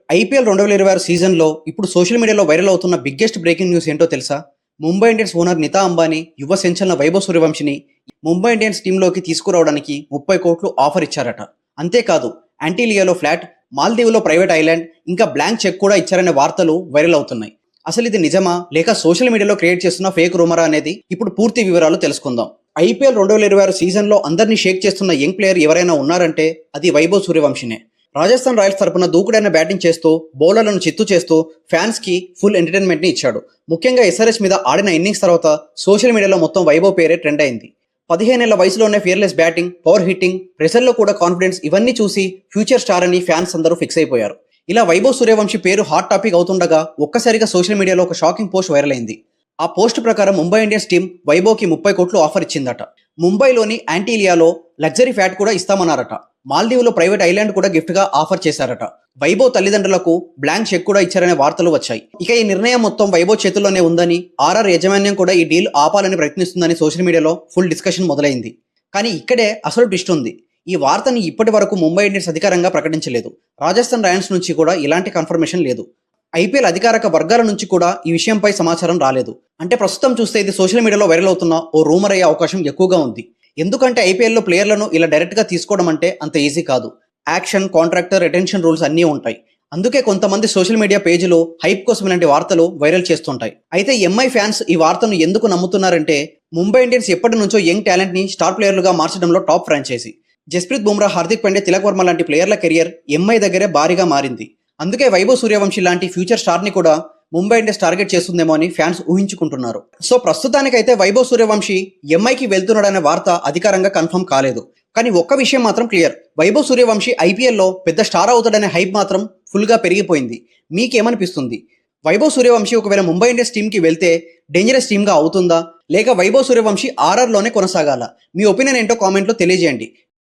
IPL 2026 సీజన్లో ఇప్పుడు social మీడియాలో వైరల్ అవుతున్న బిగ్గెస్ట్ బ్రేకింగ్ న్యూస్ ఏంటో తెలుసా? ముంబై ఇండియన్స్ ఓనర్ నితా అంబానీ యువ సంచలన వైభవ్ సూర్యవంశిని ముంబై ఇండియన్స్ టీంలోకి తీసుకురావడానికి 30 కోట్లు ఆఫర్ ఇచ్చారట. అంతేకాదు యాంటీలియాలో ఫ్లాట్, మాల్దీవులో ప్రైవేట్ ఐలాండ్, ఇంకా బ్లాంక్ చెక్ కూడా ఇచ్చారనే వార్తలు వైరల్ అవుతున్నాయి. అసలు ఇది నిజమా లేక సోషల్ మీడియాలో క్రియేట్ చేస్తున్న ఫేక్ రూమరా అనేది ఇప్పుడు పూర్తి వివరాలు తెలుసుకుందాం. ఐపీఎల్ 2026 సీజన్లో అందరినీ షేక్ చేస్తున్న యంగ్ ప్లేయర్ ఎవరైనా ఉన్నారంటే అది వైభవ్ సూర్యవంశినే. రాజస్థాన్ రాయల్స్ తరపున దూకుడైన బ్యాటింగ్ చేస్తూ బౌలర్లను చిత్తు చేస్తూ ఫ్యాన్స్ కి ఫుల్ ఎంటర్టైన్మెంట్ ని ఇచ్చాడు. ముఖ్యంగా ఎస్ఆర్హెచ్ మీద ఆడిన ఇన్నింగ్స్ తర్వాత సోషల్ మీడియాలో మొత్తం వైభవ్ పేరే ట్రెండ్ అయింది. 15 ఏళ్ల వయసులోనే ఫియర్లెస్ బ్యాటింగ్, పవర్ హిట్టింగ్, ప్రెషర్లో కూడా కాన్ఫిడెన్స్, ఇవన్నీ చూసి ఫ్యూచర్ స్టార్ అని ఫ్యాన్స్ అందరూ ఫిక్స్ అయిపోయారు. ఇలా వైభవ్ సూర్యవంశి పేరు హాట్ టాపిక్ అవుతుండగా ఒక్కసారిగా సోషల్ మీడియాలో ఒక షాకింగ్ పోస్ట్ వైరల్ అయింది. ఆ పోస్ట్ ప్రకారం ముంబై ఇండియన్స్ టీం వైభవ్కి 30 కోట్లు ఆఫర్ ఇచ్చిందట. ముంబైలోని యాంటీలియాలో లగ్జరీ ఫ్లాట్ కూడా ఇస్తామన్నారట. మాల్దీవులో ప్రైవేట్ ఐలాండ్ కూడా గిఫ్ట్ గా ఆఫర్ చేశారట. వైభవ్ తల్లిదండ్రులకు బ్లాంక్ చెక్ కూడా ఇచ్చారనే వార్తలు వచ్చాయి. ఇక ఈ నిర్ణయం మొత్తం వైభవ్ చేతుల్లోనే ఉందని, ఆర్ఆర్ యాజమాన్యం కూడా ఈ డీల్ ఆపాలని ప్రయత్నిస్తుందని సోషల్ మీడియాలో ఫుల్ డిస్కషన్ మొదలైంది. కానీ ఇక్కడే అసలు ట్విస్ట్ ఉంది. ఈ వార్తని ఇప్పటి వరకు ముంబై ఇండియన్స్ అధికారంగా ప్రకటించలేదు. రాజస్థాన్ రాయల్స్ నుంచి కూడా ఇలాంటి కన్ఫర్మేషన్ లేదు. ఐపీఎల్ అధికారిక వర్గాల నుంచి కూడా ఈ విషయంపై సమాచారం రాలేదు. అంటే ప్రస్తుతం చూస్తే ఇది సోషల్ మీడియాలో వైరల్ అవుతున్న ఓ రూమర్ అయ్యే అవకాశం ఎక్కువగా ఉంది. ఎందుకంటే ఐపీఎల్లో ప్లేయర్లను ఇలా డైరెక్ట్గా తీసుకోవడం అంటే అంత ఈజీ కాదు. యాక్షన్, కాంట్రాక్టర్, రిటెన్షన్ రూల్స్ అన్నీ ఉంటాయి. అందుకే కొంతమంది సోషల్ మీడియా పేజీలు హైప్ కోసం ఇలాంటి వార్తలు వైరల్ చేస్తుంటాయి. అయితే ఎంఐ ఫ్యాన్స్ ఈ వార్తను ఎందుకు నమ్ముతున్నారంటే ముంబై ఇండియన్స్ ఎప్పటి నుంచో యంగ్ టాలెంట్ ని స్టార్ ప్లేయర్లుగా మార్చడంలో టాప్ ఫ్రాంచైజీ. జస్ప్రీత్ బుమ్రా, హార్దిక్ పాండ్యా, తిలక్ వర్మ లాంటి ప్లేయర్ల కెరియర్ ఎంఐ దగ్గరే భారీగా మారింది. అందుకే వైభవ్ సూర్యవంశి లాంటి ఫ్యూచర్ స్టార్ ని కూడా ముంబై ఇండియన్స్ టార్గెట్ చేస్తుందేమో అని ఫ్యాన్స్ ఊహించుకుంటున్నారు. సో ప్రస్తుతానికైతే వైభవ్ సూర్యవంశి ఎంఐకి వెళ్తున్నాడనే వార్త అధికారంగా కన్ఫర్మ్ కాలేదు. కానీ ఒక్క విషయం మాత్రం క్లియర్, వైభవ్ సూర్యవంశి ఐపీఎల్లో పెద్ద స్టార్ అవుతాడనే హైప్ మాత్రం ఫుల్గా పెరిగిపోయింది. మీకేమనిపిస్తుంది? వైభవ్ సూర్యవంశి ఒకవేళ ముంబై ఇండియన్స్ టీంకి వెళ్తే డేంజరస్ టీమ్గా అవుతుందా, లేక వైభవ్ సూర్యవంశి ఆర్ఆర్లోనే కొనసాగాల? మీ ఒపీనియన్ ఏంటో కామెంట్లో తెలియజేయండి.